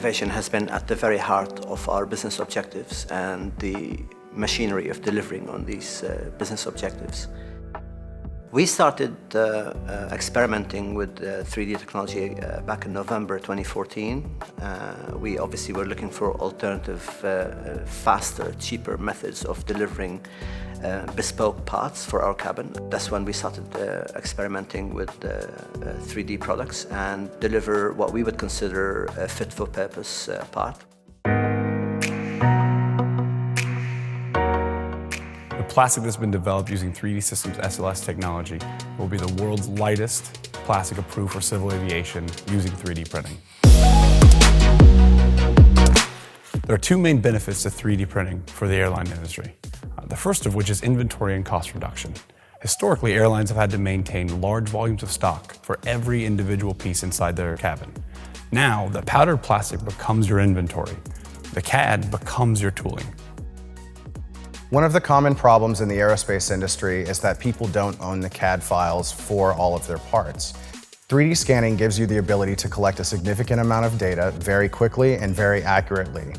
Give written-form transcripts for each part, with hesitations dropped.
innovation has been at the very heart of our business objectives and the machinery of delivering on these business objectives. We started experimenting with 3D technology back in November 2014. We obviously were looking for alternative, faster, cheaper methods of delivering bespoke parts for our cabin. That's when we started experimenting with 3D products and deliver what we would consider a fit-for-purpose part. The plastic that's been developed using 3D Systems SLS technology will be the world's lightest plastic approved for civil aviation using 3D printing. There are two main benefits to 3D printing for the airline industry. The first of which is inventory and cost reduction. Historically, airlines have had to maintain large volumes of stock for every individual piece inside their cabin. Now, the powdered plastic becomes your inventory. The CAD becomes your tooling. One of the common problems in the aerospace industry is that people don't own the CAD files for all of their parts. 3D scanning gives you the ability to collect a significant amount of data very quickly and very accurately.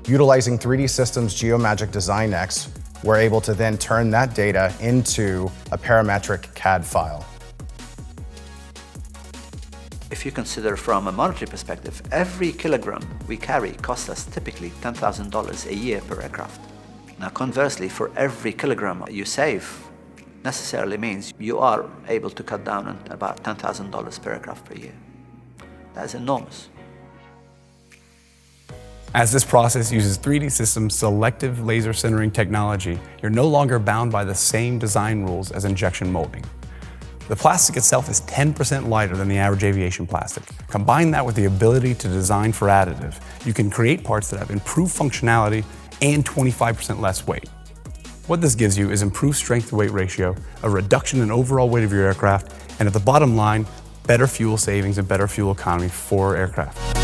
Utilizing 3D Systems Geomagic DesignX, we're able to then turn that data into a parametric CAD file. If you consider from a monetary perspective, every kilogram we carry costs us typically $10,000 a year per aircraft. Now conversely, for every kilogram you save, necessarily means you are able to cut down on about $10,000 per aircraft per year. That is enormous. As this process uses 3D Systems selective laser sintering technology, you're no longer bound by the same design rules as injection molding. The plastic itself is 10% lighter than the average aviation plastic. Combine that with the ability to design for additive, you can create parts that have improved functionality and 25% less weight. What this gives you is improved strength-to-weight ratio, a reduction in overall weight of your aircraft, and at the bottom line, better fuel savings and better fuel economy for aircraft.